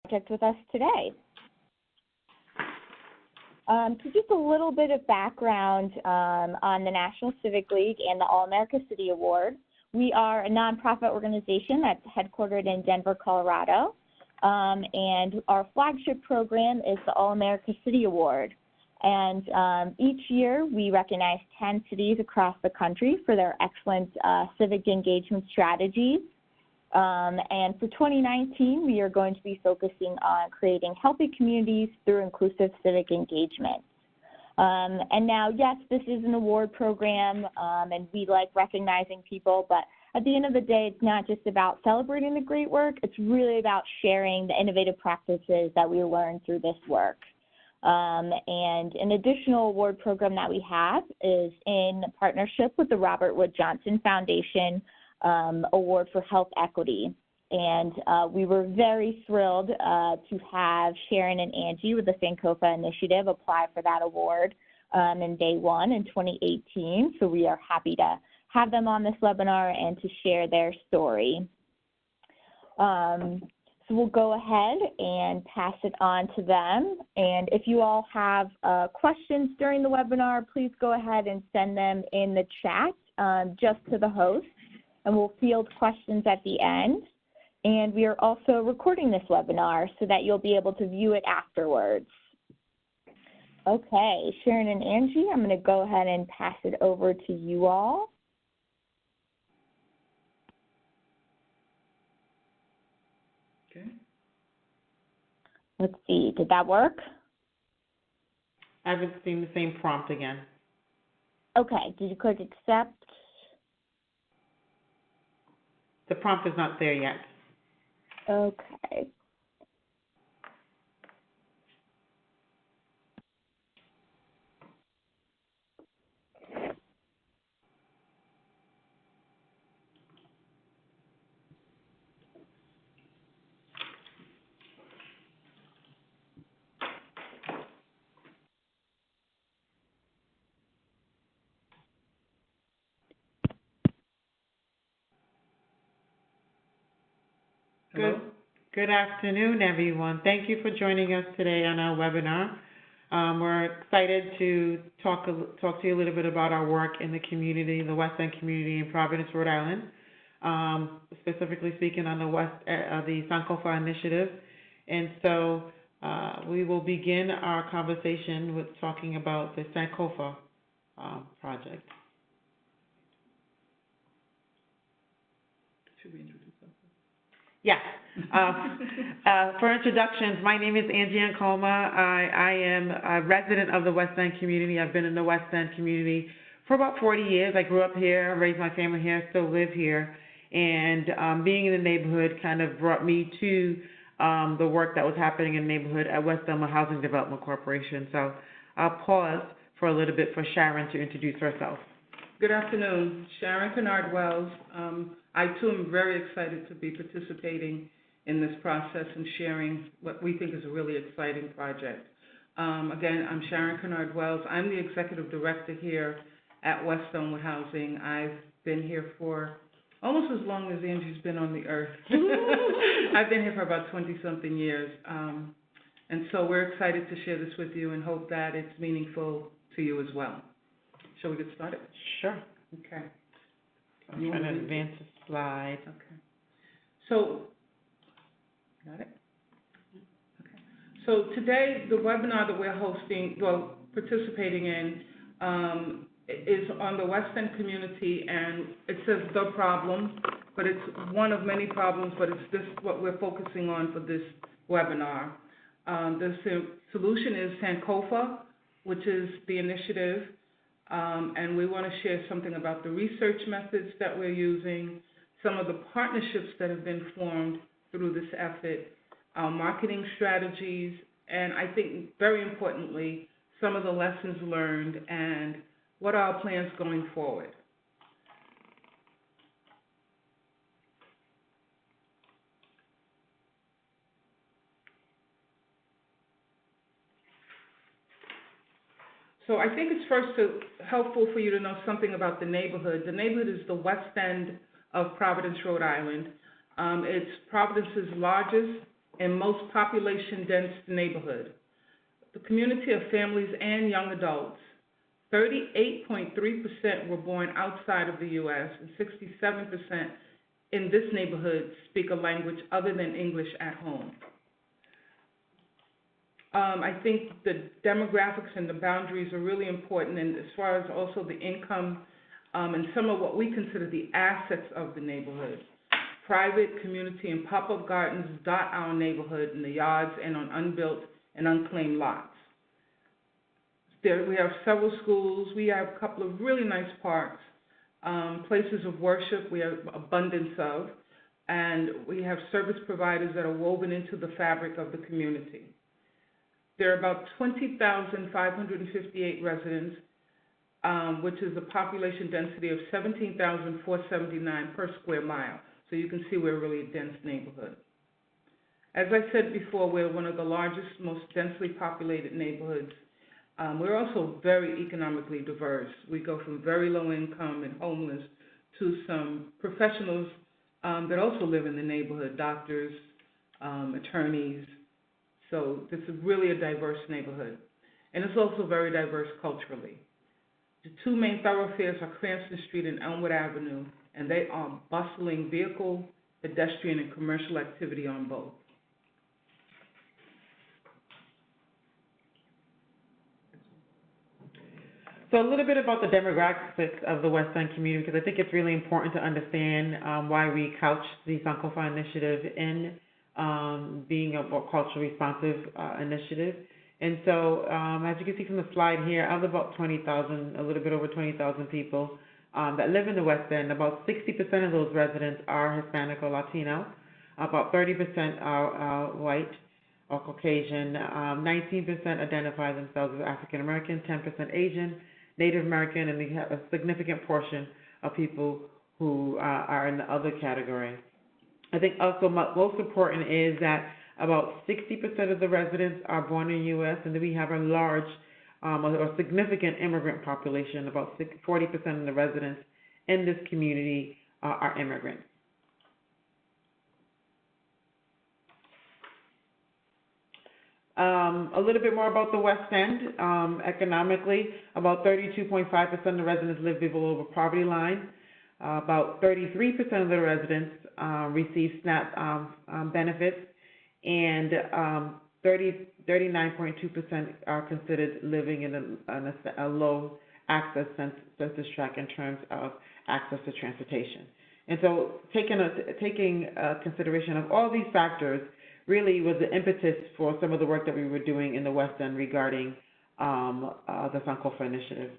project with us today. So just a little bit of background on the National Civic League and the All-America City Award. We are a nonprofit organization that's headquartered in Denver, Colorado, and our flagship program is the All-America City Award. And each year we recognize 10 cities across the country for their excellent civic engagement strategies. And for 2019, we are going to be focusing on creating healthy communities through inclusive civic engagement. And now, yes, this is an award program, and we like recognizing people, but at the end of the day, it's not just about celebrating the great work, it's really about sharing the innovative practices that we learn through this work. And an additional award program that we have is in partnership with the Robert Wood Johnson Foundation Award for Health Equity. And we were very thrilled to have Sharon and Angie with the Sankofa Initiative apply for that award in day one in 2018. So we are happy to have them on this webinar and to share their story. So we'll go ahead and pass it on to them. And if you all have questions during the webinar, please go ahead and send them in the chat just to the host, and we'll field questions at the end. And we are also recording this webinar so that you'll be able to view it afterwards. Okay, Sharon and Angie, I'm going to go ahead and pass it over to you all. Okay. Let's see, did that work? I haven't seen the same prompt again. Okay, did you click accept? The prompt is not there yet. Okay. Good afternoon, everyone. Thank you for joining us today on our webinar. We're excited to talk to you a little bit about our work in the community, the West End community in Providence, Rhode Island, specifically speaking on the Sankofa Initiative. And so we will begin our conversation with talking about the Sankofa project. Should we introduce ourselves? Yes. For introductions, my name is Angie Ancoma. I am a resident of the West End community. I've been in the West End community for about 40 years. I grew up here, raised my family here, still live here. And being in the neighborhood kind of brought me to the work that was happening in the neighborhood at Westover Housing Development Corporation. So I'll pause for a little bit for Sharon to introduce herself. Good afternoon. Sharon Kennard Wells. I, too, am very excited to be participating in this process and sharing what we think is a really exciting project. Again, I'm Sharon Kennard Wells. I'm the Executive Director here at Westover Housing. I've been here for almost as long as Angie's been on the earth. I've been here for about 20-something years. And so we're excited to share this with you and hope that it's meaningful to you as well. Shall we get started? Sure. Okay. I'm trying to advance the slide. Okay. So, got it? Okay. So today, the webinar that we're participating in is on the West End community, and it says the problem, but it's one of many problems, but it's this what we're focusing on for this webinar. The solution is Sankofa, which is the initiative. And we want to share something about the research methods that we're using, some of the partnerships that have been formed through this effort, our marketing strategies, and I think very importantly, some of the lessons learned and what are our plans going forward. So I think it's first helpful for you to know something about the neighborhood. The neighborhood is the West End of Providence, Rhode Island. It's Providence's largest and most population-dense neighborhood. The community of families and young adults, 38.3% were born outside of the U.S., and 67% in this neighborhood speak a language other than English at home. I think the demographics and the boundaries are really important, and as far as also the income and some of what we consider the assets of the neighborhood. Private, community, and pop-up gardens dot our neighborhood in the yards and on unbuilt and unclaimed lots. We have several schools. We have a couple of really nice parks, places of worship we have abundance of, and we have service providers that are woven into the fabric of the community. There are about 20,558 residents, which is a population density of 17,479 per square mile. So you can see we're really a dense neighborhood. As I said before, we're one of the largest, most densely populated neighborhoods. We're also very economically diverse. We go from very low income and homeless to some professionals that also live in the neighborhood, doctors, attorneys. So this is really a diverse neighborhood. And it's also very diverse culturally. The two main thoroughfares are Cranston Street and Elmwood Avenue, and they are bustling vehicle, pedestrian, and commercial activity on both. So a little bit about the demographics of the West End community, because I think it's really important to understand why we couch the Sankofa Initiative in being a more culturally responsive initiative. And so, as you can see from the slide here, of about 20,000, a little bit over 20,000 people that live in the West End, about 60% of those residents are Hispanic or Latino, about 30% are white or Caucasian, 19% identify themselves as African American, 10% Asian, Native American, and we have a significant portion of people who are in the other category. I think also most important is that about 60% of the residents are born in the U.S., and then we have a large or significant immigrant population. About 40% of the residents in this community are immigrants. A little bit more about the West End. Economically, about 32.5% of the residents live below the poverty line. About 33% of the residents receive SNAP benefits, and 39.2% are considered living in a low access census tract in terms of access to transportation. And so taking consideration of all these factors really was the impetus for some of the work that we were doing in the West End regarding the Sankofa Initiative.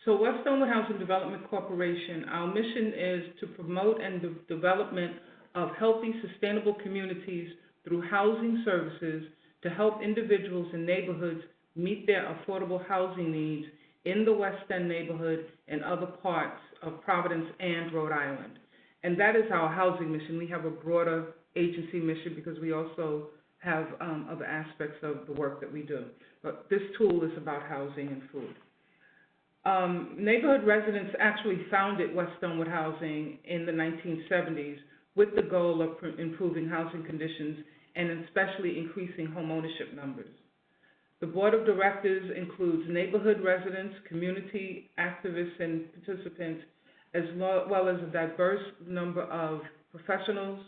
So Westover Housing Development Corporation, our mission is to promote and the development of healthy, sustainable communities through housing services to help individuals and neighborhoods meet their affordable housing needs in the West End neighborhood and other parts of Providence and Rhode Island. And that is our housing mission. We have a broader agency mission because we also have other aspects of the work that we do. But this tool is about housing and food. Neighborhood residents actually founded Westover Housing in the 1970s with the goal of improving housing conditions and especially increasing home ownership numbers. The board of directors includes neighborhood residents, community activists and participants, as well as a diverse number of professionals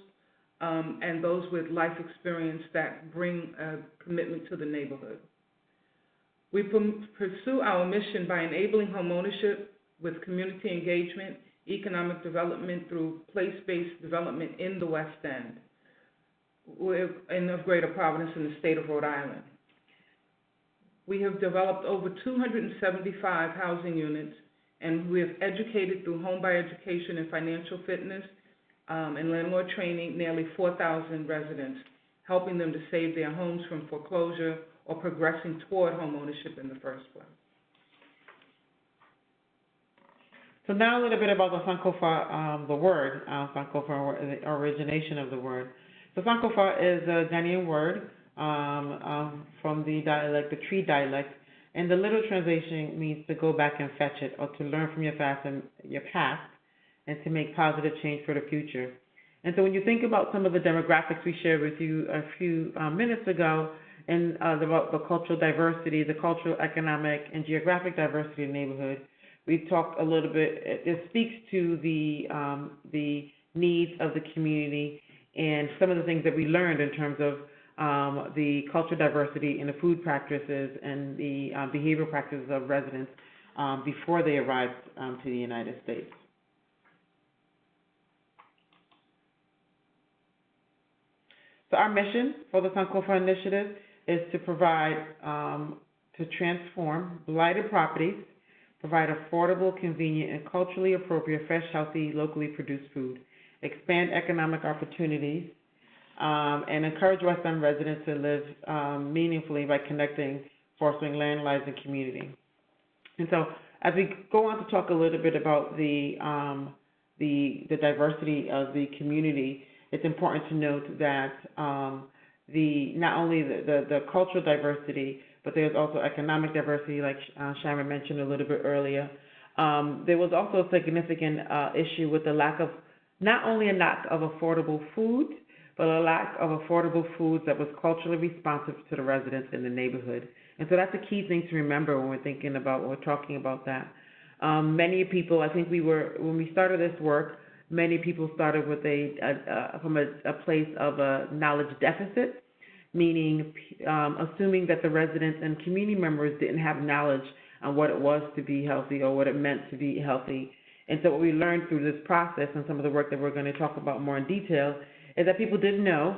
and those with life experience that bring a commitment to the neighborhood. We pursue our mission by enabling homeownership with community engagement, economic development through place-based development in the West End, in of Greater Providence in the state of Rhode Island. We have developed over 275 housing units, and we have educated through home buyer education and financial fitness and landlord training nearly 4,000 residents, helping them to save their homes from foreclosure or progressing toward home ownership in the first place. So now a little bit about the Sankofa, the word, Sankofa, the origination of the word. So Sankofa is a Ghanaian word from the dialect, the Tree dialect, and the literal translation means to go back and fetch it, or to learn from your past and to make positive change for the future. And so when you think about some of the demographics we shared with you a few minutes ago, and about the cultural diversity, the cultural, economic, and geographic diversity of the neighborhood, we've talked a little bit. It speaks to the needs of the community and some of the things that we learned in terms of the cultural diversity in the food practices and the behavioral practices of residents before they arrived to the United States. So our mission for the Sankofa Initiative is to provide, to transform blighted properties, provide affordable, convenient, and culturally appropriate, fresh, healthy, locally produced food, expand economic opportunities, and encourage West End residents to live meaningfully by connecting, fostering land, lives, and community. And so, as we go on to talk a little bit about the diversity of the community, it's important to note that not only the cultural diversity, but there's also economic diversity, like Sharon mentioned a little bit earlier. There was also a significant issue with the lack of, not only a lack of affordable food, but a lack of affordable food that was culturally responsive to the residents in the neighborhood. And so that's a key thing to remember when we're talking about that. Many people, I think when we started this work, many people started with from a place of a knowledge deficit, meaning assuming that the residents and community members didn't have knowledge on what it was to be healthy or what it meant to be healthy. And so what we learned through this process and some of the work that we're going to talk about more in detail is that people didn't know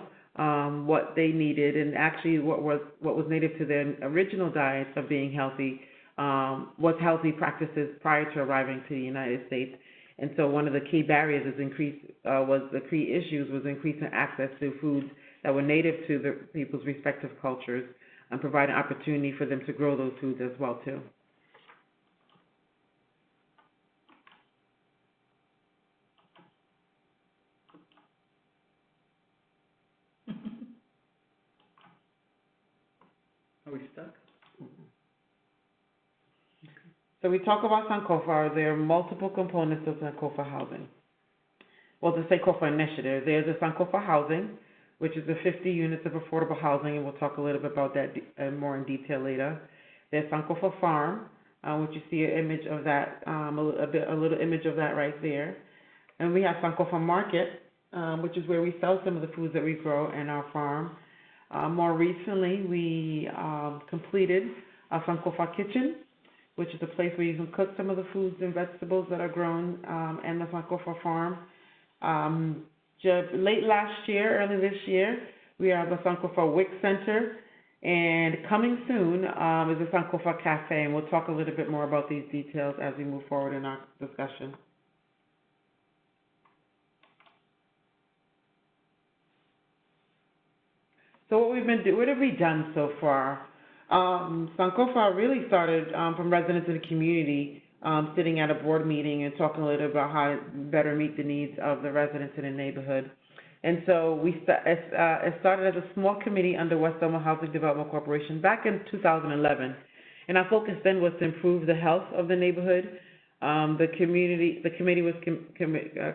what they needed, and actually what was native to their original diets of being healthy was healthy practices prior to arriving to the United States. And so one of the key barriers was increasing access to foods that were native to the people's respective cultures and providing opportunity for them to grow those foods as well too. Are we stuck? So we talk about Sankofa. There are multiple components of Sankofa Housing. Well, the Sankofa Initiative. There's the Sankofa Housing, which is the 50 units of affordable housing, and we'll talk a little bit about that more in detail later. There's Sankofa Farm, which you see an image of that, a little image of that right there. And we have Sankofa Market, which is where we sell some of the foods that we grow in our farm. More recently, we completed a Sankofa Kitchen, which is a place where you can cook some of the foods and vegetables that are grown in the Sankofa farm. Late last year, early this year, we have the Sankofa WIC Center, and coming soon is the Sankofa Cafe, and we'll talk a little bit more about these details as we move forward in our discussion. So what have we done so far? Sankofa really started from residents of the community sitting at a board meeting and talking a little about how to better meet the needs of the residents in the neighborhood. And so it started as a small committee under Westover Housing Development Corporation back in 2011. And our focus then was to improve the health of the neighborhood. The committee was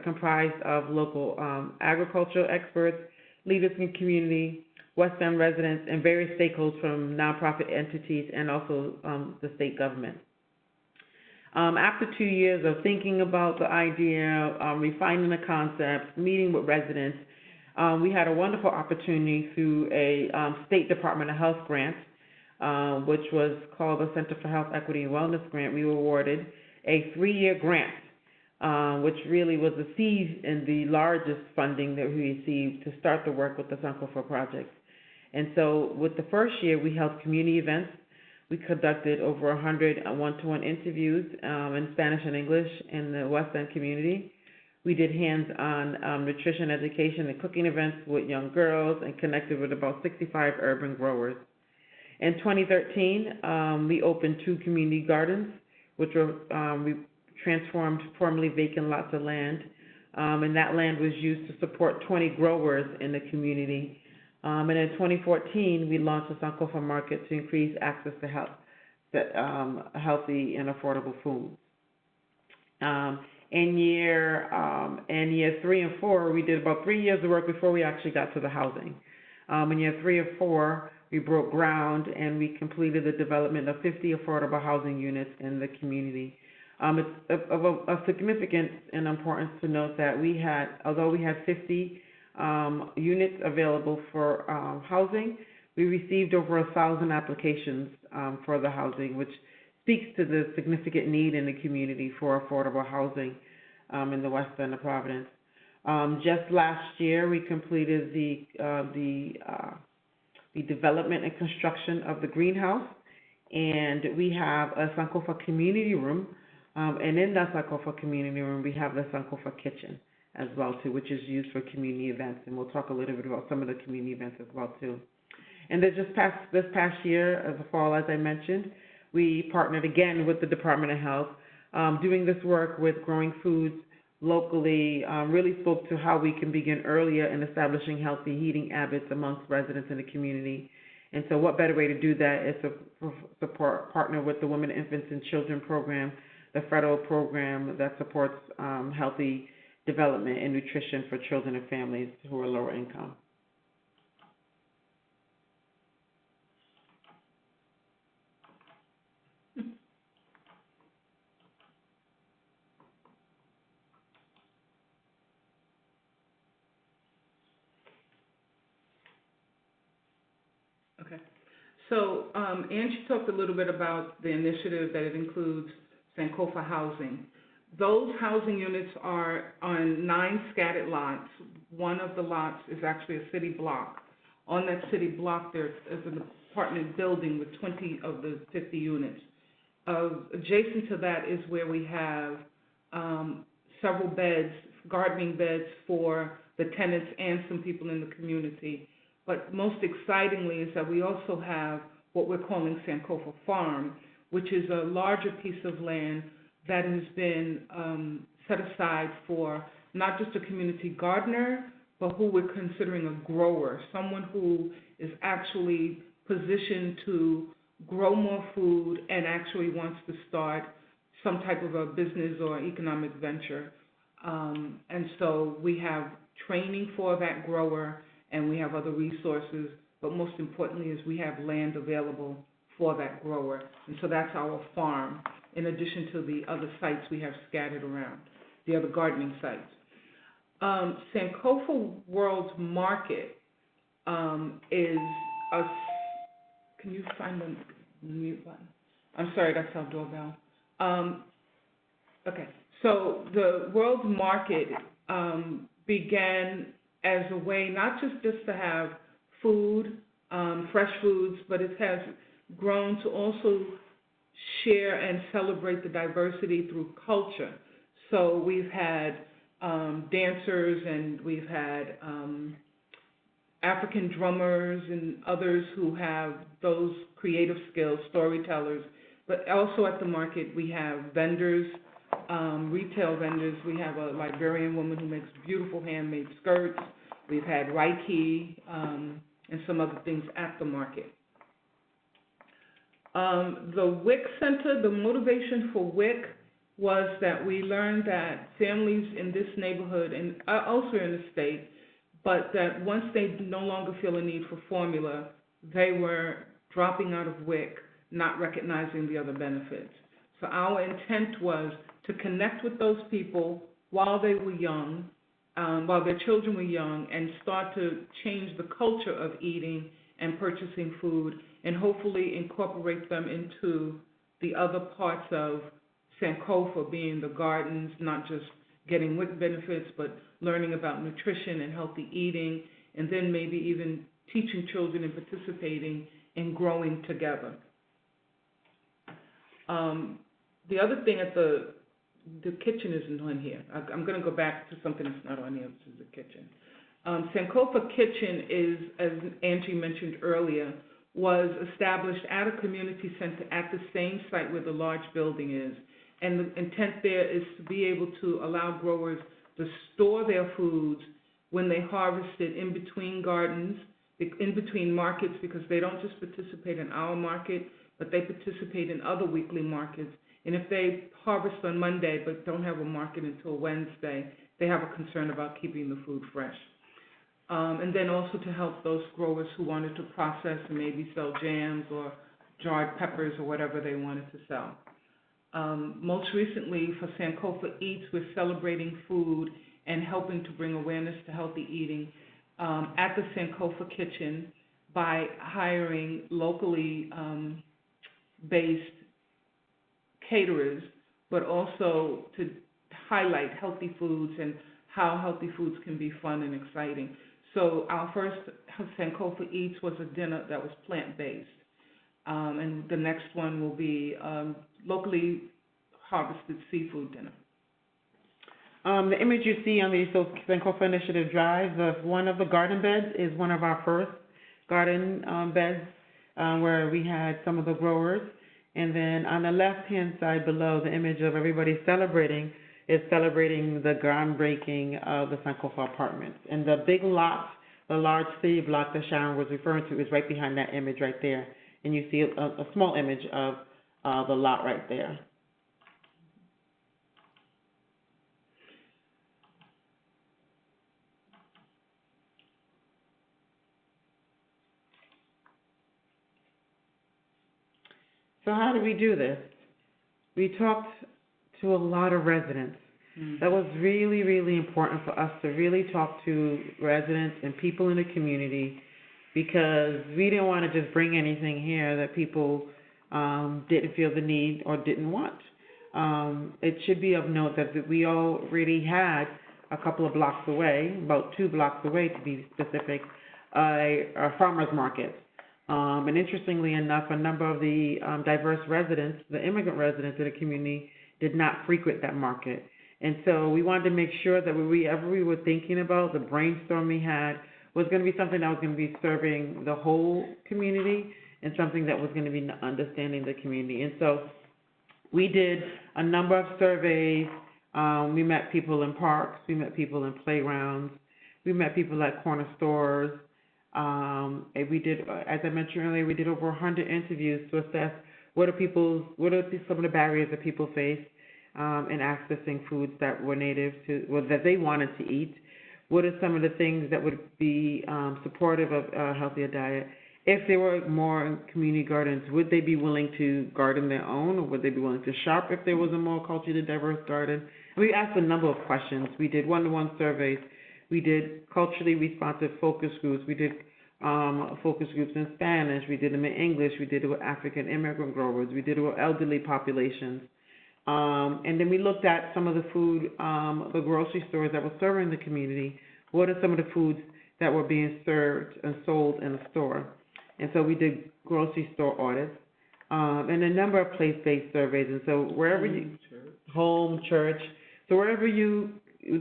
comprised of local agricultural experts, leaders in the community, West End residents, and various stakeholders from nonprofit entities and also the state government. After 2 years of thinking about the idea, refining the concept, meeting with residents, we had a wonderful opportunity through a State Department of Health grant, which was called the Center for Health Equity and Wellness Grant. We were awarded a 3-year grant, which really was the seed and the largest funding that we received to start the work with the Sankofa project. And so with the first year, we held community events. We conducted over 100 one-to-one interviews in Spanish and English in the West End community. We did hands-on nutrition education and cooking events with young girls and connected with about 65 urban growers. In 2013, we opened 2 community gardens, which were we transformed formerly vacant lots of land, and that land was used to support 20 growers in the community. And in 2014, we launched the Sankofa Market to increase access to healthy and affordable foods. In year 3 and 4, we did about 3 years of work before we actually got to the housing. In year 3 and 4, we broke ground and we completed the development of 50 affordable housing units in the community. It's of significance and importance to note that although we had 50 units available for housing, we received over 1,000 applications for the housing, which speaks to the significant need in the community for affordable housing in the west end of Providence. Just last year, we completed the development and construction of the greenhouse, and we have a Sankofa community room, and in that Sankofa community room, we have the Sankofa kitchen as well too, which is used for community events, and we'll talk a little bit about some of the community events as well too. And this past year, of the fall, as I mentioned, we partnered again with the Department of Health, doing this work with growing foods locally, really spoke to how we can begin earlier in establishing healthy eating habits amongst residents in the community. And so what better way to do that is to partner with the Women, Infants, and Children program, the federal program that supports healthy development and nutrition for children and families who are lower income. Okay. So Angie talked a little bit about the initiative that it includes Sankofa Housing. Those housing units are on 9 scattered lots. One of the lots is actually a city block. On that city block, there is an apartment building with 20 of the 50 units. Adjacent to that is where we have several beds, gardening beds for the tenants and some people in the community. But most excitingly is that we also have what we're calling Sankofa Farm, which is a larger piece of land that has been set aside for not just a community gardener, but who we're considering a grower, someone who is actually positioned to grow more food and actually wants to start some type of a business or economic venture. And so we have training for that grower, and we have other resources, but most importantly is we have land available for that grower. And so that's our farm, in addition to the other sites we have scattered around, the other gardening sites. Sankofa World Market is a, can you find the mute button? I'm sorry, that's our doorbell. Okay, so the World Market began as a way not just to have food, fresh foods, but it has grown to also share and celebrate the diversity through culture. So we've had dancers, and we've had African drummers and others who have those creative skills, storytellers. But also at the market we have vendors, retail vendors. We have a Liberian woman who makes beautiful handmade skirts. We've had Reiki and some other things at the market. The WIC Center, the motivation for WIC was that we learned that families in this neighborhood and elsewhere in the state, but that once they no longer feel a need for formula, they were dropping out of WIC, not recognizing the other benefits. So our intent was to connect with those people while they were young, while their children were young, and start to change the culture of eating and purchasing food, and hopefully incorporate them into the other parts of Sankofa, being the gardens, not just getting WIC benefits, but learning about nutrition and healthy eating, and then maybe even teaching children and participating in growing together. The other thing at the kitchen isn't on here. I'm going to go back to something that's not on here. This is the kitchen. Sankofa Kitchen is, as Angie mentioned earlier, was established at a community center at the same site where the large building is. And the intent there is to be able to allow growers to store their foods when they harvest it in between gardens, in between markets, because they don't just participate in our market, but they participate in other weekly markets. And if they harvest on Monday but don't have a market until Wednesday, they have a concern about keeping the food fresh. And then also to help those growers who wanted to process and maybe sell jams or dried peppers or whatever they wanted to sell. Most recently, for Sankofa Eats, we're celebrating food and helping to bring awareness to healthy eating at the Sankofa Kitchen by hiring locally based caterers, but also to highlight healthy foods and how healthy foods can be fun and exciting. So our first Sankofa Eats was a dinner that was plant-based, and the next one will be locally harvested seafood dinner. The image you see on the Sankofa Initiative drives of one of the garden beds is one of our first garden beds where we had some of the growers. And then on the left-hand side below, the image of everybody celebrating is celebrating the groundbreaking of the Sankofa apartments. And the big lot, the large city block that Sharon was referring to, is right behind that image right there. And you see a small image of the lot right there. So how do we do this? We talked to a lot of residents. That was really, really important for us to really talk to residents and people in the community, because we didn't want to just bring anything here that people didn't feel the need or didn't want. It should be of note that we already had a couple of blocks away, about 2 blocks away to be specific, a farmer's market. And interestingly enough, a number of the diverse residents, the immigrant residents in the community, did not frequent that market. And so we wanted to make sure that whatever we were thinking about, the brainstorm we had, was going to be something that was going to be serving the whole community and something that was going to be understanding the community. And so we did a number of surveys. We met people in parks. We met people in playgrounds. We met people at corner stores. And we did, as I mentioned earlier, we did over 100 interviews to assess what are some of the barriers that people face in accessing foods that were native to, well, that they wanted to eat. What are some of the things that would be supportive of a healthier diet? If there were more community gardens, would they be willing to garden their own, or would they be willing to shop if there was a more culturally diverse garden? And we asked a number of questions. We did one-to-one surveys. We did culturally responsive focus groups. We did focus groups in Spanish. We did them in English. We did it with African immigrant growers. We did it with elderly populations. And then we looked at some of the food, the grocery stores that were serving the community. What are some of the foods that were being served and sold in the store? And so we did grocery store audits and a number of place-based surveys. And so wherever home, church, so wherever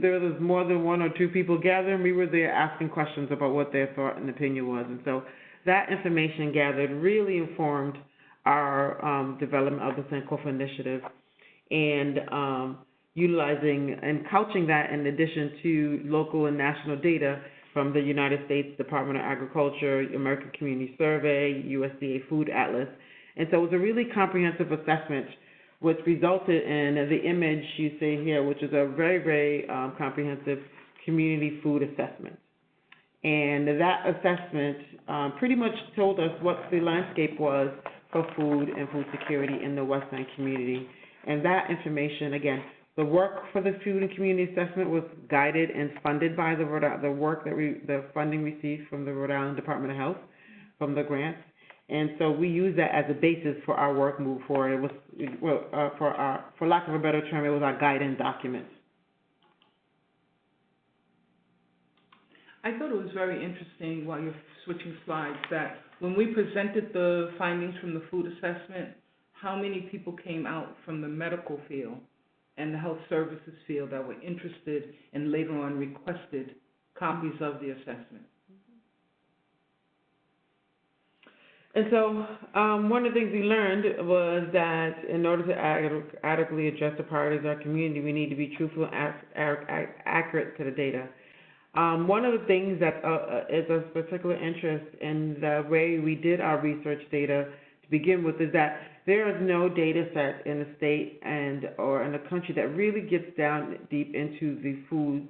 there was more than 1 or 2 people gathering, we were there asking questions about what their thought and opinion was. And so that information gathered really informed our development of the Sankofa Initiative, and utilizing and couching that in addition to local and national data from the United States Department of Agriculture, American Community Survey, USDA Food Atlas. And so it was a really comprehensive assessment, which resulted in the image you see here, which is a very, very comprehensive community food assessment. And that assessment pretty much told us what the landscape was for food and food security in the West End community. And that information, again, the work for the food and community assessment was guided and funded by the funding received from the Rhode Island Department of Health, from the grants. And so we use that as a basis for our work moving forward. It was, for lack of a better term, it was our guidance document. I thought it was very interesting, while you're switching slides, that when we presented the findings from the food assessment, how many people came out from the medical field and the health services field that were interested and later on requested copies of the assessment. And so one of the things we learned was that in order to adequately address the priorities of our community, we need to be truthful and accurate to the data. One of the things that is of particular interest in the way we did our research data to begin with is that there is no data set in the state or in the country that really gets down deep into the food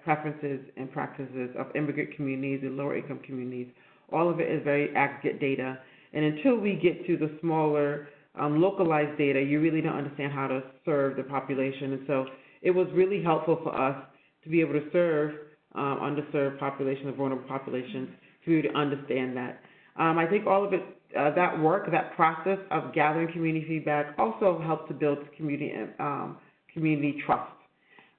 preferences and practices of immigrant communities and lower income communities. All of it is very aggregate data. And until we get to the smaller localized data, you really don't understand how to serve the population. And so it was really helpful for us to be able to serve underserved populations, or vulnerable populations, to be able to understand that. I think all of it, that work, that process of gathering community feedback also helped to build community trust.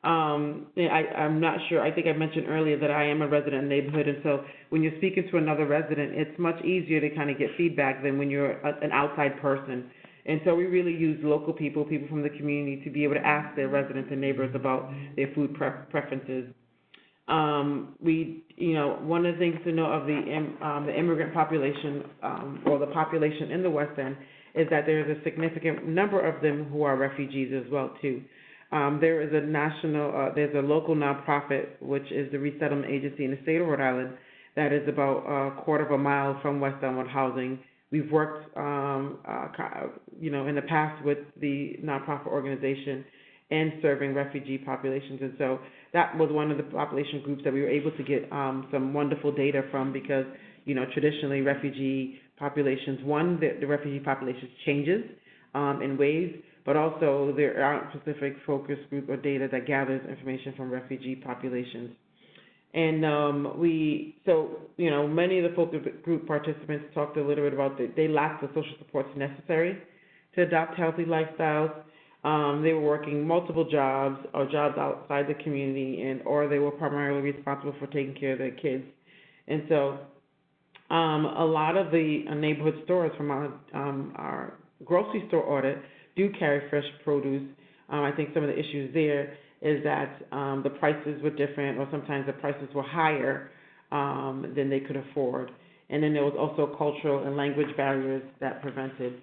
I'm not sure, I think I mentioned earlier that I am a resident in the neighborhood, and so when you're speaking to another resident, it's much easier to kind of get feedback than when you're an outside person. And so we really use local people from the community, to be able to ask their residents and neighbors about their food preferences. One of the things to know of the immigrant population, or the population in the West End, is that there is a significant number of them who are refugees as well too. There is there's a local nonprofit, which is the Resettlement Agency in the state of Rhode Island, that is about a quarter of a mile from Westover Housing. We've worked, in the past with the nonprofit organization and serving refugee populations, and so that was one of the population groups that we were able to get some wonderful data from, because, traditionally refugee populations, the refugee population changes in ways, but also there aren't specific focus group or data that gathers information from refugee populations. And many of the focus group participants talked a little bit about that they lacked the social supports necessary to adopt healthy lifestyles. They were working multiple jobs or jobs outside the community, or they were primarily responsible for taking care of their kids. And so a lot of the neighborhood stores from our grocery store audit do carry fresh produce. I think some of the issues there is that the prices were different, or sometimes the prices were higher than they could afford. And then there was also cultural and language barriers that prevented.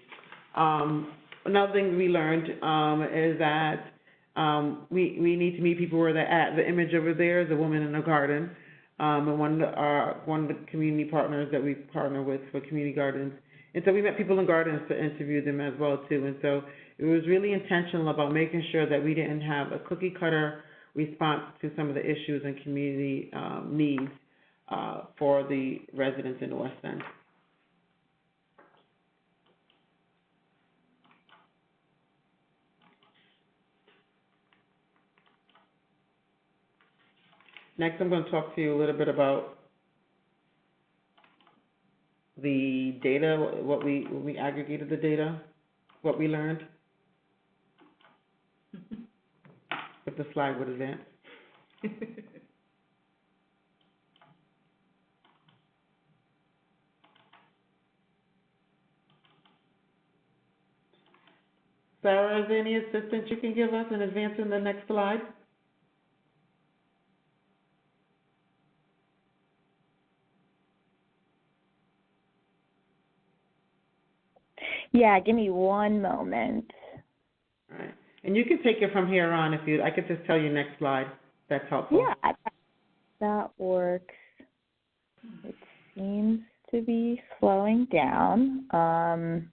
Another thing we learned is that we need to meet people where they're at. The image over there is a woman in a garden, and one of the community partners that we partner with for community gardens. And so we met people in gardens to interview them as well too. And so it was really intentional about making sure that we didn't have a cookie cutter response to some of the issues and community needs for the residents in the West End. Next, I'm going to talk to you a little bit about the data, what we aggregated the data, what we learned. If the slide would advance. Sarah, is there any assistance you can give us in advancing the next slide? Yeah, give me one moment. All right. And you can take it from here on if I could just tell you next slide. That's helpful. Yeah, that works. It seems to be slowing down. And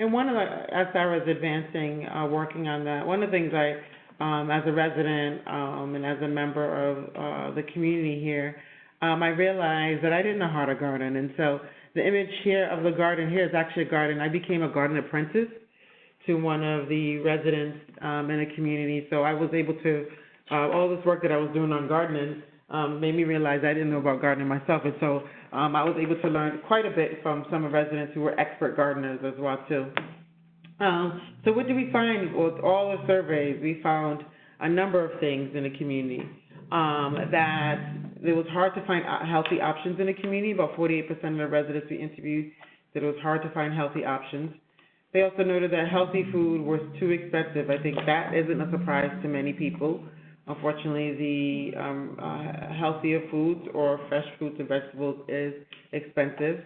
as Sarah's advancing, working on that, one of the things as a resident and as a member of the community here, I realized that I didn't know how to garden. And so the image here of the garden here is actually a garden. I became a garden apprentice to one of the residents in the community. So I was able to, all this work that I was doing on gardening made me realize I didn't know about gardening myself. And so I was able to learn quite a bit from some of the residents who were expert gardeners as well too. So what did we find with all the surveys? We found a number of things in the community, that it was hard to find healthy options in the community. About 48% of the residents we interviewed said it was hard to find healthy options. They also noted that healthy food was too expensive. I think that isn't a surprise to many people. Unfortunately, the healthier foods or fresh fruits and vegetables is expensive.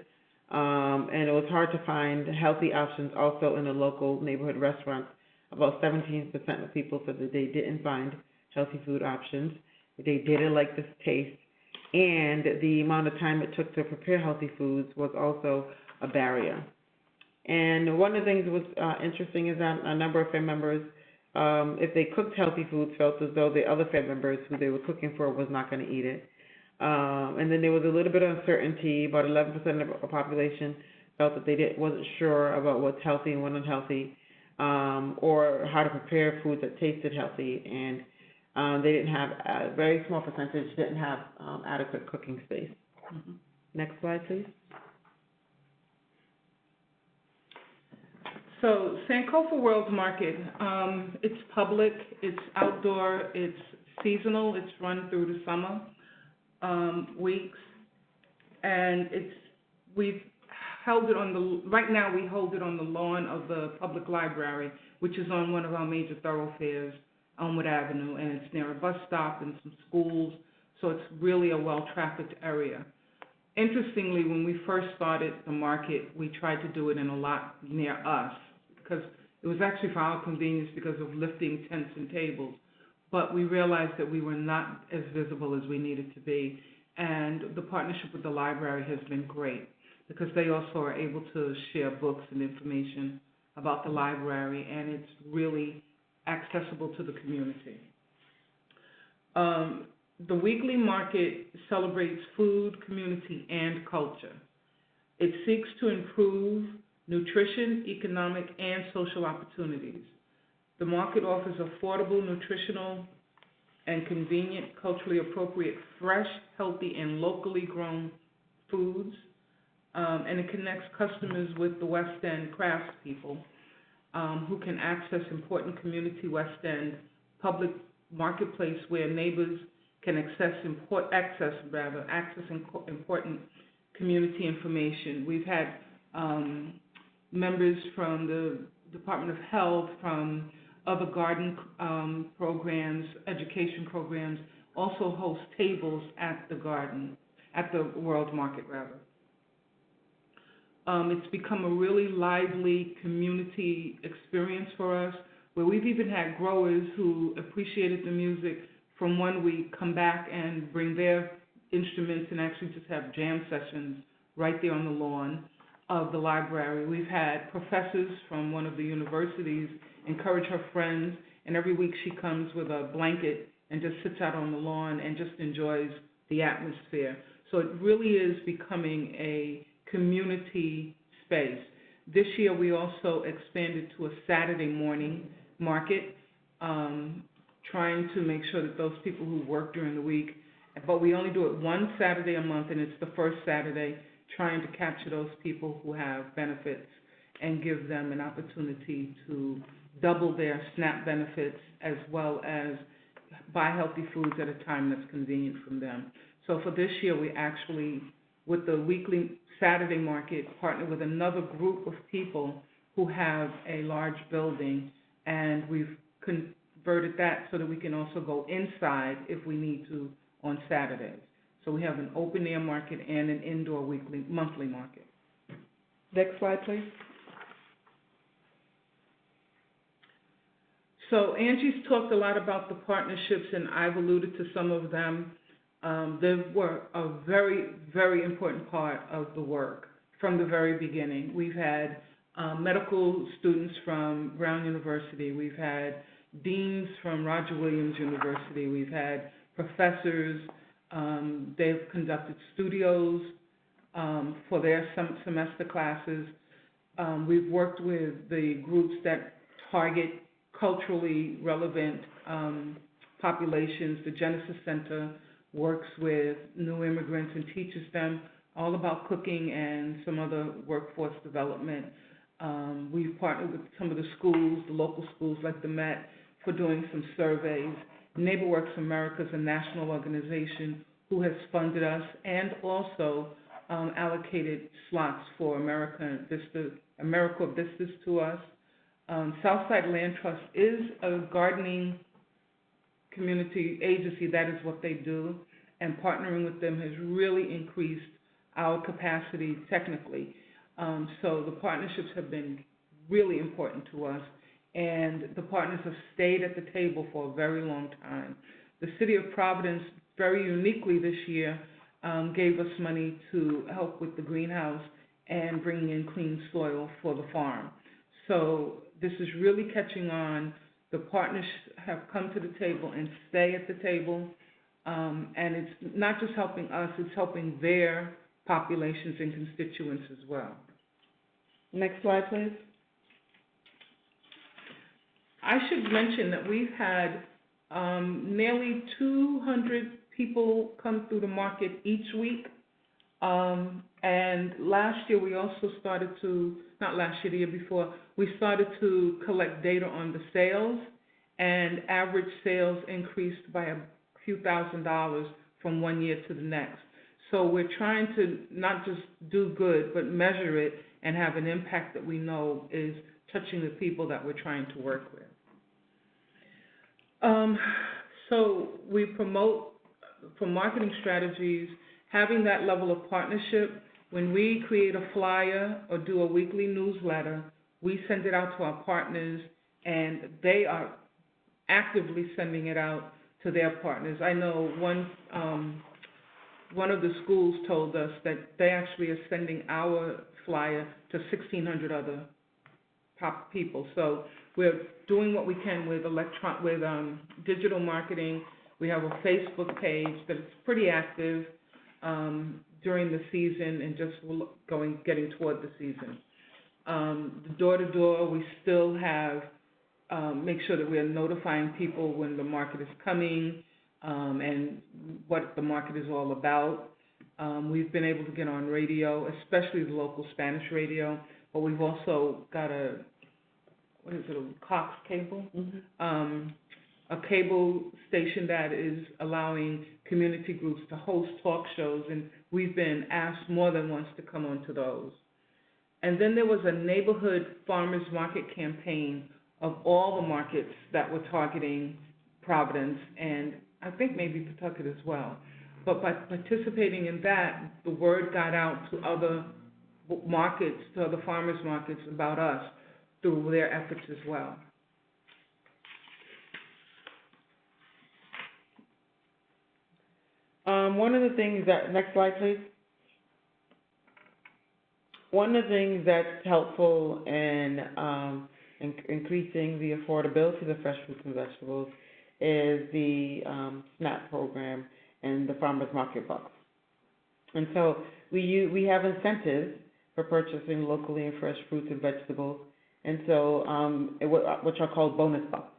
and it was hard to find healthy options also in the local neighborhood restaurants. About 17% of people said that they didn't find healthy food options. They didn't like the taste, and the amount of time it took to prepare healthy foods was also a barrier. And one of the things that was interesting is that a number of family members, if they cooked healthy foods, felt as though the other family members who they were cooking for was not going to eat it. And then there was a little bit of uncertainty. About 11% of the population felt that they wasn't sure about what's healthy and what's unhealthy, or how to prepare foods that tasted healthy. And they didn't have, a very small percentage didn't have adequate cooking space. Mm-hmm. Next slide, please. So Sankofa World Market, it's public, it's outdoor, it's seasonal, it's run through the summer weeks, and we've held it right now we hold it on the lawn of the public library, which is on one of our major thoroughfares, Elmwood Avenue, and it's near a bus stop and some schools, so it's really a well-trafficked area. Interestingly, when we first started the market, we tried to do it in a lot near us, because it was actually for our convenience because of lifting tents and tables. But we realized that we were not as visible as we needed to be. And the partnership with the library has been great, because they also are able to share books and information about the library, and it's really accessible to the community. The weekly market celebrates food, community, and culture. It seeks to improve nutrition, economic, and social opportunities. The market offers affordable, nutritional, and convenient, culturally appropriate, fresh, healthy, and locally grown foods, and it connects customers with the West End craftspeople who can access important community West End public marketplace where neighbors can access important community information. We've had members from the Department of Health, from other garden programs, education programs, also host tables at the World Market rather. It's become a really lively community experience for us, where we've even had growers who appreciated the music from 1 week come back and bring their instruments and actually just have jam sessions right there on the lawn of the library. We've had professors from one of the universities encourage her friends, and every week she comes with a blanket and just sits out on the lawn and just enjoys the atmosphere. So it really is becoming a community space. This year we also expanded to a Saturday morning market, trying to make sure that those people who work during the week, but we only do it one Saturday a month, and it's the first Saturday, trying to capture those people who have benefits and give them an opportunity to double their SNAP benefits, as well as buy healthy foods at a time that's convenient for them. So for this year, we actually, with the weekly Saturday market, partnered with another group of people who have a large building, and we've converted that so that we can also go inside if we need to on Saturdays. So we have an open air market and an indoor monthly market. Next slide, please. So Angie's talked a lot about the partnerships, and I've alluded to some of them. They were a very, very important part of the work from the very beginning. We've had medical students from Brown University. We've had deans from Roger Williams University. We've had professors. They've conducted studios for their semester classes. We've worked with the groups that target culturally relevant populations. The Genesis Center works with new immigrants and teaches them all about cooking and some other workforce development. We've partnered with some of the schools, the local schools like the Met, for doing some surveys. NeighborWorks America is a national organization who has funded us and also allocated slots for AmeriCorps Vistas to us. Southside Land Trust is a gardening community agency. That is what they do, and partnering with them has really increased our capacity technically. So the partnerships have been really important to us, and the partners have stayed at the table for a very long time. The City of Providence, very uniquely this year, gave us money to help with the greenhouse and bringing in clean soil for the farm. So this is really catching on. The partners have come to the table and stay at the table, and it's not just helping us, it's helping their populations and constituents as well. Next slide, please. I should mention that we've had nearly 200 people come through the market each week. And last year we also started to, not last year, the year before, we started to collect data on the sales, and average sales increased by a few $1,000s from one year to the next. So we're trying to not just do good, but measure it and have an impact that we know is touching the people that we're trying to work with. So we promote, for marketing strategies, having that level of partnership. When we create a flyer or do a weekly newsletter, we send it out to our partners, and they are actively sending it out to their partners. I know one of the schools told us that they actually are sending our flyer to 1,600 other people. So we're doing what we can with digital marketing. We have a Facebook page that's pretty active during the season and just getting toward the season. The door-to-door, we still have, make sure that we are notifying people when the market is coming and what the market is all about. We've been able to get on radio, especially the local Spanish radio, but we've also got a Cox cable? Mm-hmm. A cable station that is allowing community groups to host talk shows, and we've been asked more than once to come onto those. And then there was a neighborhood farmers market campaign of all the markets that were targeting Providence, and I think maybe Pawtucket as well. But by participating in that, the word got out to other markets, to other farmers markets about us through their efforts as well. One of the things that, next slide please. One of the things that's helpful in increasing the affordability of the fresh fruits and vegetables is the SNAP program and the farmers market bucks. And so we have incentives for purchasing locally and fresh fruits and vegetables, and so which are called bonus bucks.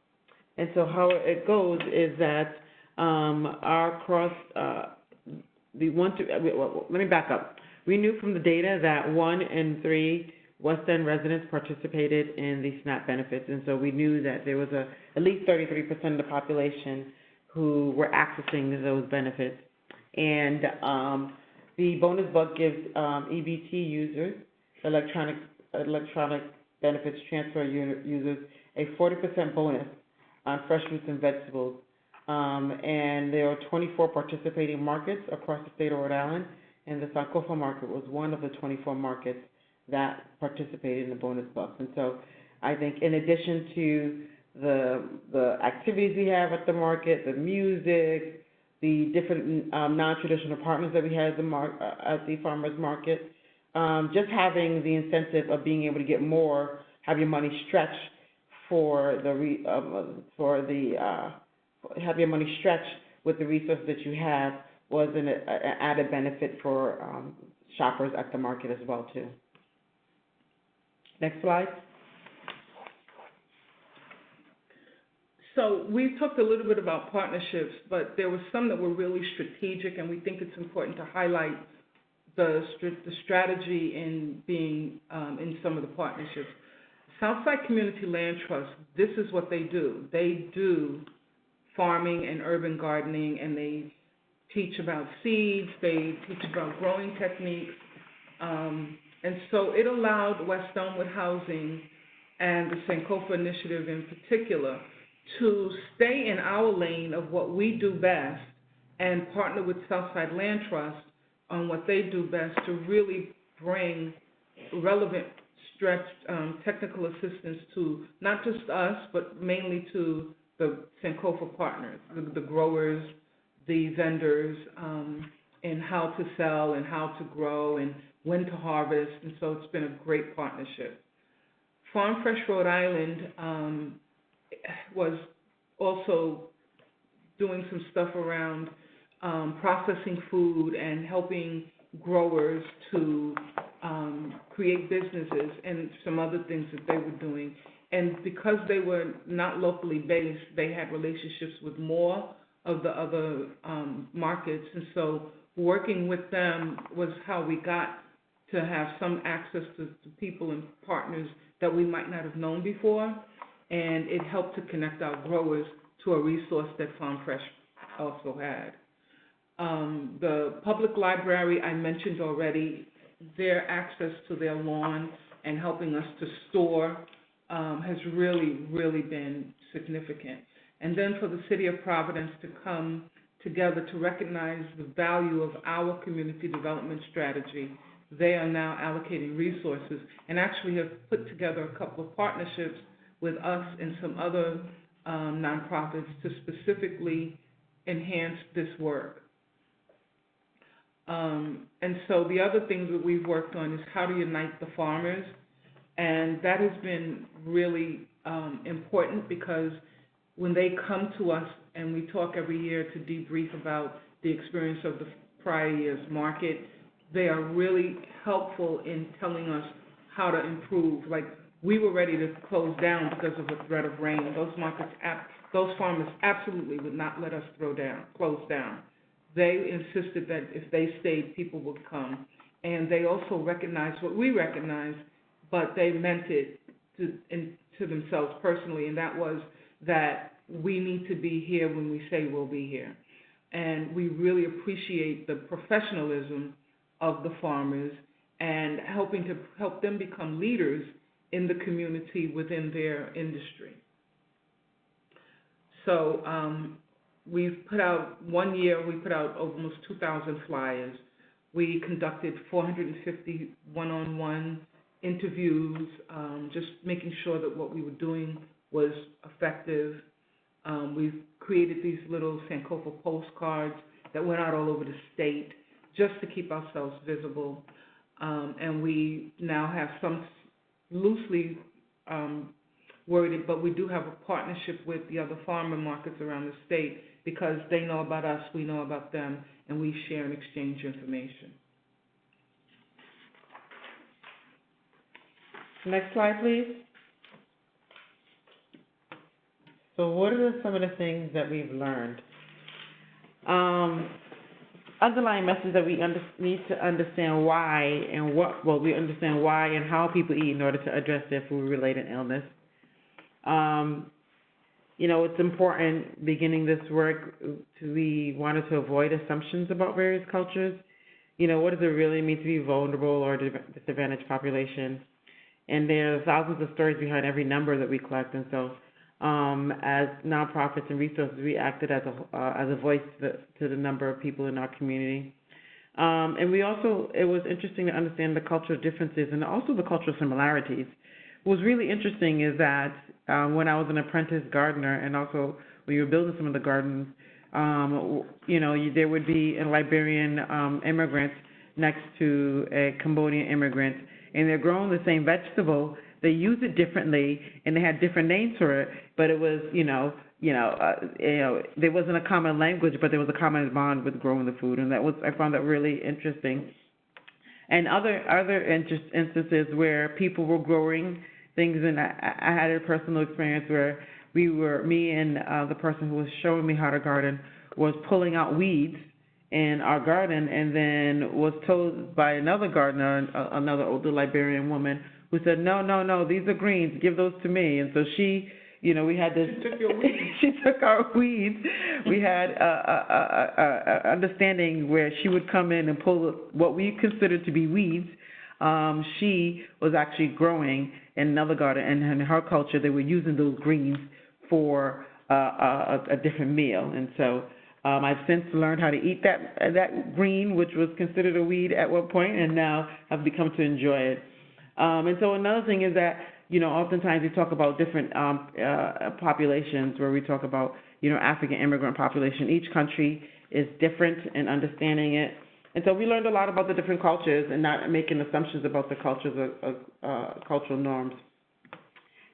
And so how it goes is that our cross let me back up. We knew from the data that 1 in 3 West End residents participated in the SNAP benefits, and so we knew that there was at least 33% of the population who were accessing those benefits. And the bonus buck gives EBT users, electronic benefits transfer users, a 40% bonus on fresh fruits and vegetables. And there are 24 participating markets across the state of Rhode Island, and the Sankofa market was one of the 24 markets that participated in the bonus bucks. And so I think in addition to the activities we have at the market, the music, the different non-traditional partners that we had at the farmers market, just having the incentive of being able to get more, have your money stretched have your money stretched with the resources that you have was an added benefit for shoppers at the market as well too. Next slide. So we've talked a little bit about partnerships, but there were some that were really strategic, and we think it's important to highlight the strategy in being in some of the partnerships. Southside Community Land Trust, this is what they do. They do farming and urban gardening, and they teach about seeds, they teach about growing techniques, and so it allowed Westover Housing and the Sankofa Initiative in particular to stay in our lane of what we do best and partner with Southside Land Trust on what they do best to really bring relevant technical assistance to not just us, but mainly to the Sankofa partners, the growers, the vendors, and how to sell and how to grow and when to harvest. And so it's been a great partnership. Farm Fresh Rhode Island was also doing some stuff around processing food and helping growers to create businesses and some other things that they were doing. And because they were not locally based, they had relationships with more of the other markets. And so working with them was how we got to have some access to people and partners that we might not have known before. And it helped to connect our growers to a resource that Farm Fresh also had. The public library, I mentioned already, their access to their lawn and helping us to store has really, really been significant. And then for the City of Providence to come together to recognize the value of our community development strategy, they are now allocating resources and actually have put together a couple of partnerships with us and some other nonprofits to specifically enhance this work. And so the other things that we've worked on is how to unite the farmers, and that has been really important because when they come to us and we talk every year to debrief about the experience of the prior year's market, they are really helpful in telling us how to improve. Like, we were ready to close down because of the threat of rain. Those farmers absolutely would not let us close down. They insisted that if they stayed, people would come. And they also recognized what we recognized, but they meant it to themselves personally, and that was that we need to be here when we say we'll be here. And we really appreciate the professionalism of the farmers and helping to help them become leaders in the community within their industry. So we've put out, one year we put out almost 2,000 flyers. We conducted 450 one-on-one interviews, just making sure that what we were doing was effective. We've created these little Sankofa postcards that went out all over the state just to keep ourselves visible. And we now have some loosely worded, but we do have a partnership with the other farmer markets around the state because they know about us, we know about them, and we share and exchange information. Next slide, please. So what are some of the things that we've learned? Underlying message that we need to understand why and we understand why and how people eat in order to address their food-related illness. It's important beginning this work we wanted to avoid assumptions about various cultures. What does it really mean to be vulnerable or disadvantaged population? And there are thousands of stories behind every number that we collect, and so as nonprofits and resources, we acted as a voice to the number of people in our community. And we also, it was interesting to understand the cultural differences and also the cultural similarities. What was really interesting is that when I was an apprentice gardener and also when you were building some of the gardens, there would be a Liberian immigrant next to a Cambodian immigrant, and they're growing the same vegetable. They use it differently, and they had different names for it, but it was, there wasn't a common language, but there was a common bond with growing the food, and I found that really interesting. And other instances where people were growing things, and I had a personal experience where me and the person who was showing me how to garden was pulling out weeds in our garden, and then was told by another gardener, another older Liberian woman, who said, no, these are greens, give those to me. And so she, we had this. She took your weeds. She took our weeds. We had a understanding where she would come in and pull what we considered to be weeds. She was actually growing in another garden, and in her culture, they were using those greens for a different meal. And so I've since learned how to eat that green, which was considered a weed at one point, and now have become to enjoy it. And so another thing is that, oftentimes we talk about different populations where we talk about, African immigrant population. Each country is different in understanding it. And so we learned a lot about the different cultures and not making assumptions about the cultures or cultural norms.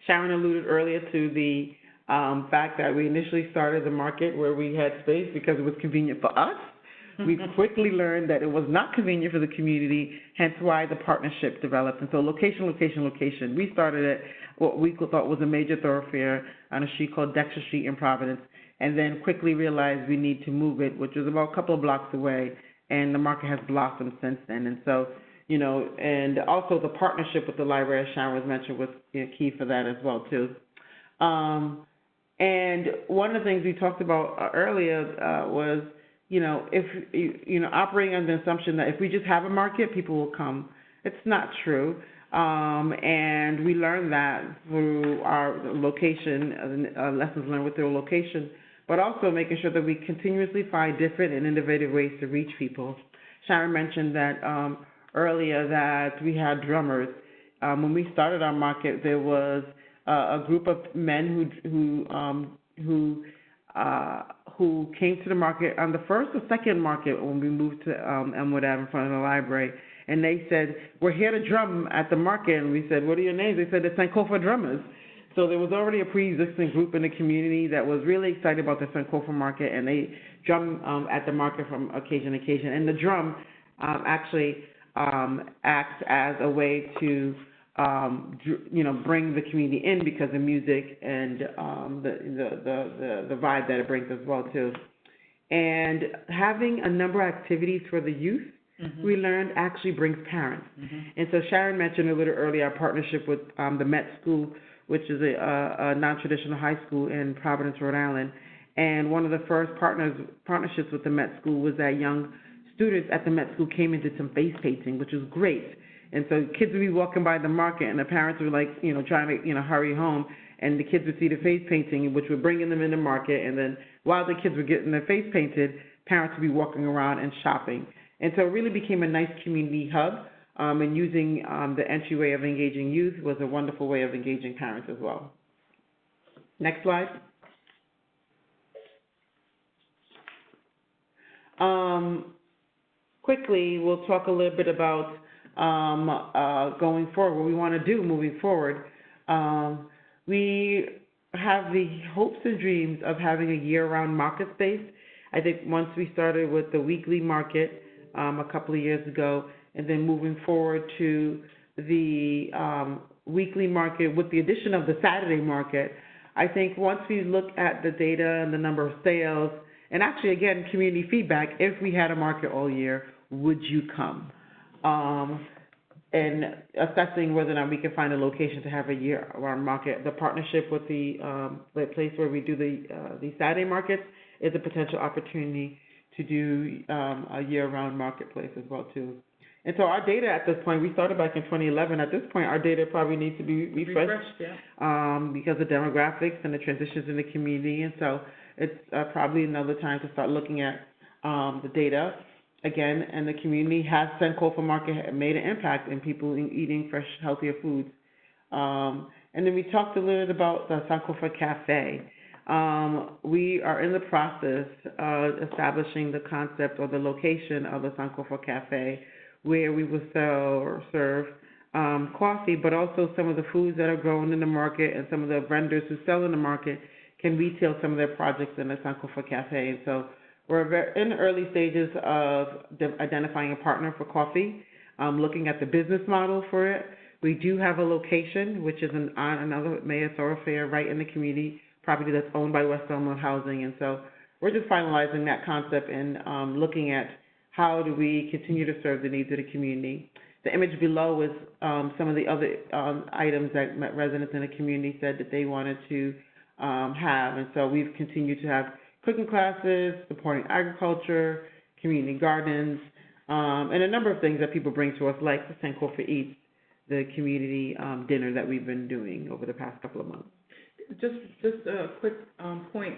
Sharon alluded earlier to the fact that we initially started the market where we had space because it was convenient for us. We quickly learned that it was not convenient for the community, hence why the partnership developed. And so location. We started at what we thought was a major thoroughfare on a street called Dexter Street in Providence, and then quickly realized we need to move it, which was about a couple of blocks away, and the market has blossomed since then. And so, and also the partnership with the library, as Sharon was mentioned, was key for that as well, too. And one of the things we talked about earlier was, if, operating on the assumption that if we just have a market, people will come. It's not true. And we learned that through our location, lessons learned with their location, but also making sure that we continuously find different and innovative ways to reach people. Sharon mentioned that earlier that we had drummers. When we started our market, there was a group of men who came to the market on the first or second market when we moved to Elmwood Ave in front of the library. And they said, we're here to drum at the market. And we said, what are your names? They said, the Sankofa Drummers. So there was already a pre-existing group in the community that was really excited about the Sankofa market, and they drum at the market from occasion to occasion. And the drum actually acts as a way to bring the community in because of music and the vibe that it brings as well too. And having a number of activities for the youth, we learned actually brings parents. And so Sharon mentioned a little earlier our partnership with the Met School, which is a non-traditional high school in Providence, Rhode Island. And one of the first partnerships with the Met School was that young students at the Met School came and did some face painting, which was great. And so kids would be walking by the market, and the parents were like, trying to, hurry home, and the kids would see the face painting, which were bringing them in the market. And then while the kids were getting their face painted, parents would be walking around and shopping. And so it really became a nice community hub, and using the entryway of engaging youth was a wonderful way of engaging parents as well. Next slide. Quickly, we'll talk a little bit about going forward, what we want to do moving forward. We have the hopes and dreams of having a year-round market space. I think once we started with the weekly market a couple of years ago, and then moving forward to the weekly market with the addition of the Saturday market, I think once we look at the data and the number of sales, and actually, again, community feedback, if we had a market all year, would you come? And assessing whether or not we can find a location to have a year-round market. The partnership with the place where we do the Saturday markets is a potential opportunity to do a year-round marketplace as well, too. And so our data at this point, we started back in 2011. At this point, our data probably needs to be refreshed because of demographics and the transitions in the community. And so it's probably another time to start looking at the data. Again, and the community has Sankofa Market made an impact in people eating fresh, healthier foods. And then we talked a little bit about the Sankofa Cafe. We are in the process of establishing the concept or the location of the Sankofa Cafe, where we will sell or serve coffee, but also some of the foods that are grown in the market, and some of the vendors who sell in the market can retail some of their projects in the Sankofa Cafe. And so we're in the early stages of identifying a partner for coffee, looking at the business model for it. We do have a location, which is on another major thoroughfare right in the community, property that's owned by Westover Housing. And so we're just finalizing that concept and looking at how do we continue to serve the needs of the community. The image below is some of the other items that residents in the community said that they wanted to have. And so we've continued to have cooking classes, supporting agriculture, community gardens, and a number of things that people bring to us, like the Sankofa Eats, the community dinner that we've been doing over the past couple of months. Just a quick point.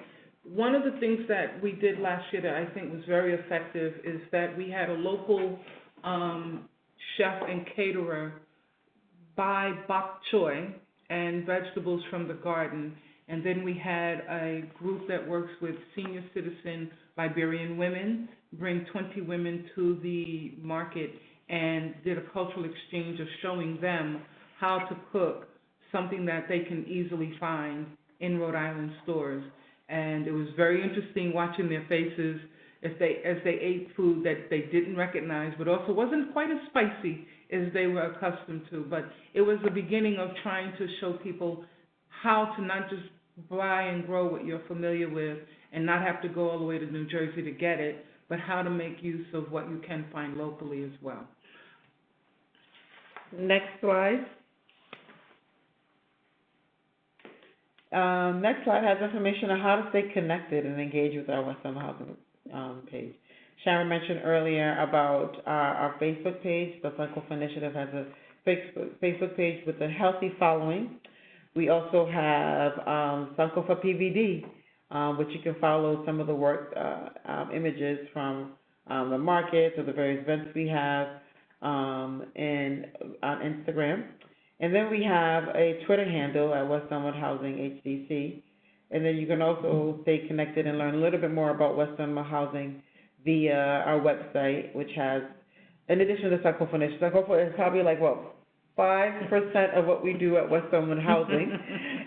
one of the things that we did last year that I think was very effective is that we had a local chef and caterer buy bok choy and vegetables from the garden. And then we had a group that works with senior citizen Liberian women, bring 20 women to the market and did a cultural exchange of showing them how to cook something that they can easily find in Rhode Island stores. And it was very interesting watching their faces as they ate food that they didn't recognize, but also wasn't quite as spicy as they were accustomed to. But it was the beginning of trying to show people how to not just buy and grow what you're familiar with and not have to go all the way to New Jersey to get it, but how to make use of what you can find locally as well. Next slide. Next slide has information on how to stay connected and engage with our Westover Housing page. Sharon mentioned earlier about our Facebook page. The Sankofa Initiative has a Facebook page with a healthy following. We also have Sankofa PVD, which you can follow some of the work images from the markets or the various events we have and on Instagram. And then we have a Twitter handle at Westover Housing HDC. And then you can also stay connected and learn a little bit more about Westover Housing via our website, which has, in addition to Sankofa Initiative, Sankofa is probably like, 5% of what we do at Westover Housing.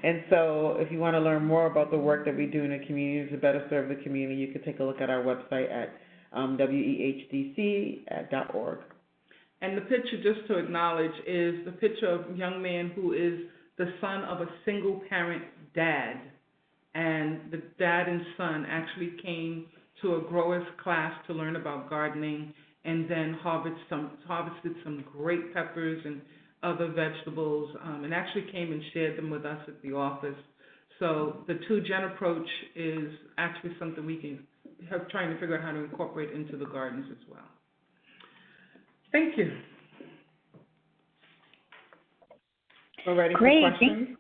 And so if you want to learn more about the work that we do in the community to better serve the community, you can take a look at our website at wehdc.org. And the picture, just to acknowledge, is the picture of a young man who is the son of a single-parent dad. And the dad and son actually came to a grower's class to learn about gardening and then harvested some great peppers and other vegetables, and actually came and shared them with us at the office. So the two-gen approach is actually something we can have trying to figure out how to incorporate into the gardens as well. Thank you. We're ready for Great. questions?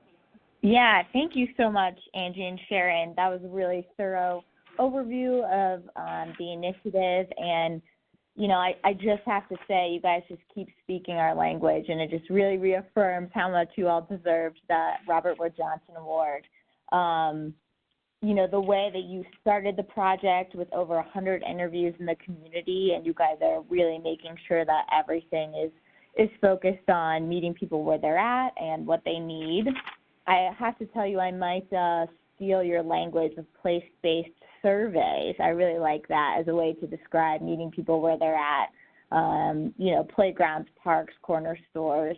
Yeah, thank you so much, Angie and Sharon. That was a really thorough overview of the initiative. And, you know, I just have to say, you guys just keep speaking our language, and it just really reaffirms how much you all deserved that Robert Wood Johnson Award. You know, the way that you started the project with over 100 interviews in the community, and you guys are really making sure that everything is focused on meeting people where they're at and what they need. I have to tell you, I might steal your language of place-based surveys. I really like that as a way to describe meeting people where they're at. You know, playgrounds, parks, corner stores.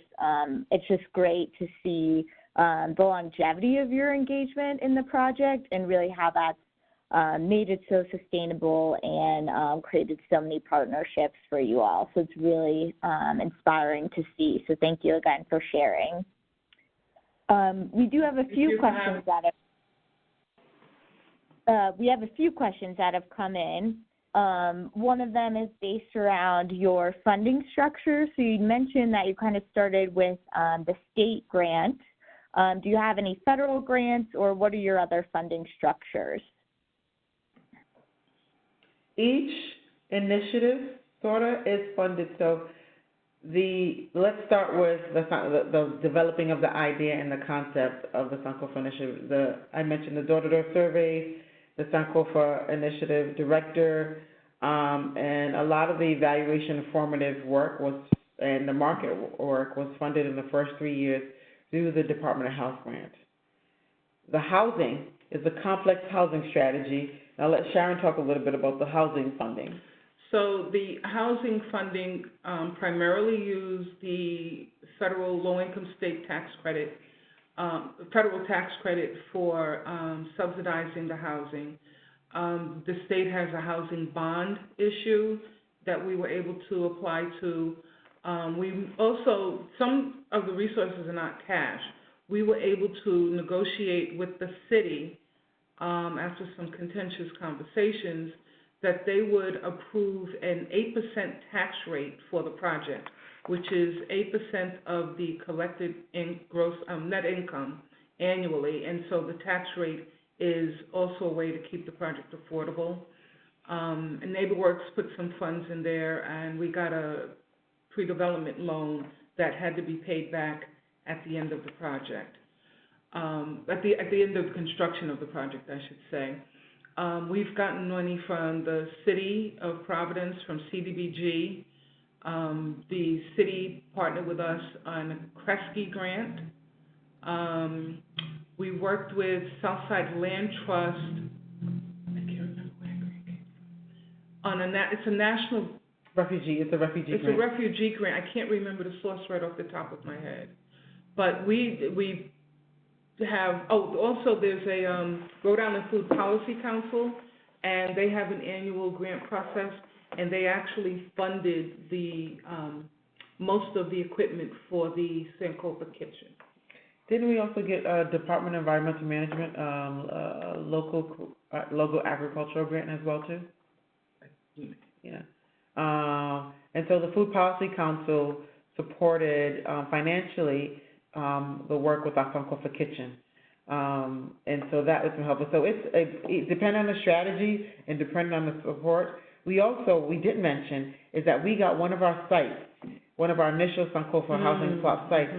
It's just great to see the longevity of your engagement in the project and really how that's made it so sustainable and created so many partnerships for you all. So it's really inspiring to see. So thank you again for sharing. We do have a few questions that have come in. One of them is based around your funding structure. So you mentioned that you kind of started with the state grant. Do you have any federal grants, or what are your other funding structures? Each initiative sort of is funded. So let's start with the developing of the idea and the concept of the Sankofa Initiative. I mentioned the door-to-door survey, the Sankofa Initiative director, and a lot of the evaluation and formative work and the market work was funded in the first 3 years through the Department of Health grant. The housing is a complex housing strategy. I'll let Sharon talk a little bit about the housing funding. So the housing funding primarily used the federal low-income state tax credit, federal tax credit for subsidizing the housing. The state has a housing bond issue that we were able to apply to. We also, some of the resources are not cash. We were able to negotiate with the city after some contentious conversations that they would approve an 8% tax rate for the project, which is 8% of the collected gross net income annually. And so the tax rate is also a way to keep the project affordable. And NeighborWorks put some funds in there, and we got a pre-development loan that had to be paid back at the end of the project. At the end of the construction of the project, I should say. We've gotten money from the City of Providence, from CDBG. The city partnered with us on a Kresge grant. We worked with Southside Land Trust. I can't remember where that grant came from. It's a national refugee. It's a refugee grant. It's a refugee grant. I can't remember the source right off the top of my head. But we have, also there's a Rhode Island Food Policy Council, and they have an annual grant process, and they actually funded the most of the equipment for the Sankofa kitchen. Didn't we also get a Department of Environmental Management local agricultural grant as well too? Yeah. And so the Food Policy Council supported financially the work with our Sankofa kitchen. And so that was some help. So it depending on the strategy and depending on the support. We didn't mention is that we got one of our sites, one of our initial Sankofa Housing plot sites,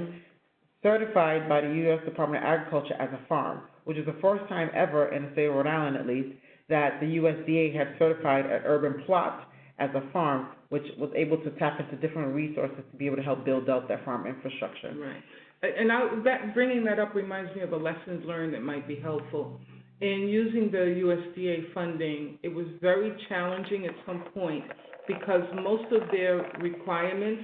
certified by the U.S. Department of Agriculture as a farm, which is the first time ever in the state of Rhode Island, at least, that the USDA had certified an urban plot as a farm, which was able to tap into different resources to be able to help build out that farm infrastructure. Right. And bringing that up reminds me of a lessons learned that might be helpful. In using the USDA funding, it was very challenging at some point because most of their requirements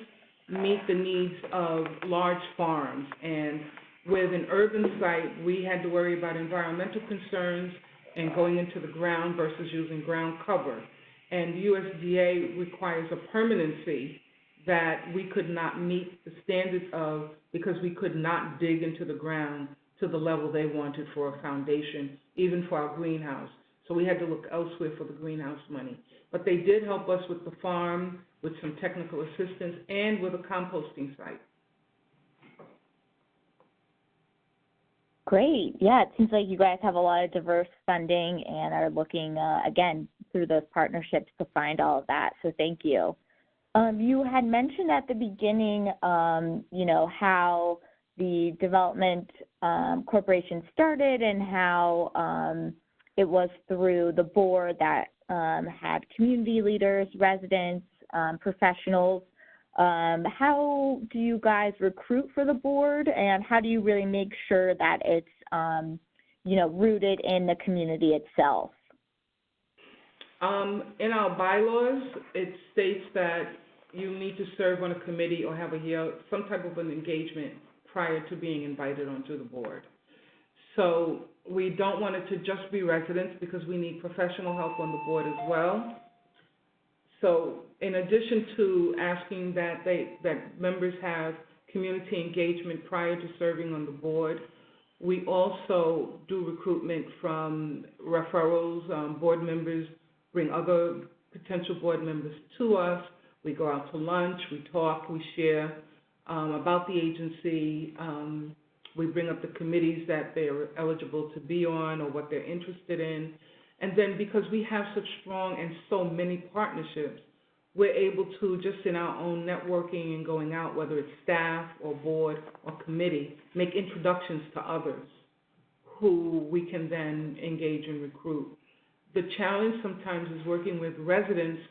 meet the needs of large farms. And with an urban site, we had to worry about environmental concerns and going into the ground versus using ground cover. And USDA requires a permanency that we could not meet the standards of because we could not dig into the ground to the level they wanted for a foundation, even for our greenhouse. So we had to look elsewhere for the greenhouse money. But they did help us with the farm, with some technical assistance, and with a composting site. Great. Yeah, it seems like you guys have a lot of diverse funding and are looking, again, through those partnerships to find all of that. So thank you. You had mentioned at the beginning, how the development corporation started and how it was through the board that had community leaders, residents, professionals. How do you guys recruit for the board, and how do you really make sure that it's, rooted in the community itself? In our bylaws, it states that you need to serve on a committee or have some type of an engagement prior to being invited onto the board. So we don't want it to just be residents because we need professional help on the board as well. So in addition to asking that members have community engagement prior to serving on the board, we also do recruitment from referrals. Board members bring other potential board members to us. We go out to lunch, we talk, we share about the agency. We bring up the committees that they're eligible to be on or what they're interested in. And then because we have such strong and so many partnerships, we're able to, just in our own networking and going out, whether it's staff or board or committee, make introductions to others who we can then engage and recruit. The challenge sometimes is working with residents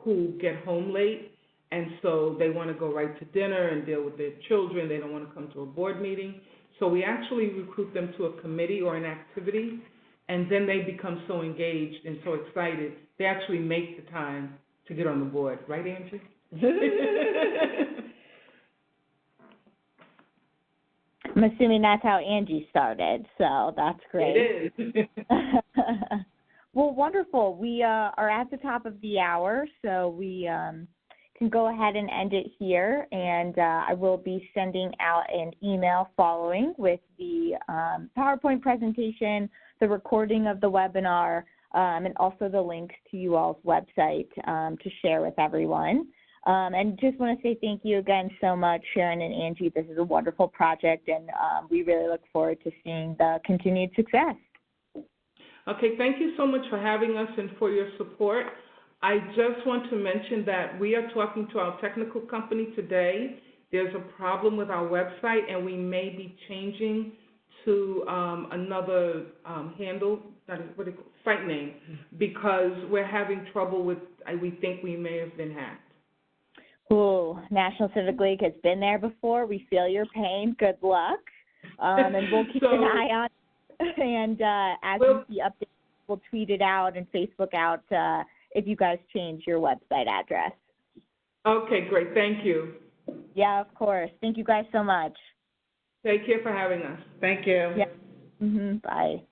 who get home late, and so they want to go right to dinner and deal with their children. They don't want to come to a board meeting. So we actually recruit them to a committee or an activity, and then they become so engaged and so excited, they actually make the time to get on the board. Right, Angie? I'm assuming that's how Angie started, so that's great. It is. Well, wonderful. We are at the top of the hour, so we can go ahead and end it here, and I will be sending out an email following with the PowerPoint presentation, the recording of the webinar, and also the links to you all's website to share with everyone. And just want to say thank you again so much, Sharon and Angie. This is a wonderful project, and we really look forward to seeing the continued success. Okay, thank you so much for having us and for your support. I just want to mention that we are talking to our technical company today. There's a problem with our website, and we may be changing to another handle, site name, because we're having trouble with, we think we may have been hacked. Ooh, National Civic League has been there before. We feel your pain. Good luck. And we'll keep an eye on it. And as we see updates, we'll tweet it out and Facebook out if you guys change your website address. Okay, great. Thank you. Yeah, of course. Thank you guys so much. Take care for having us. Thank you. Yeah. Bye.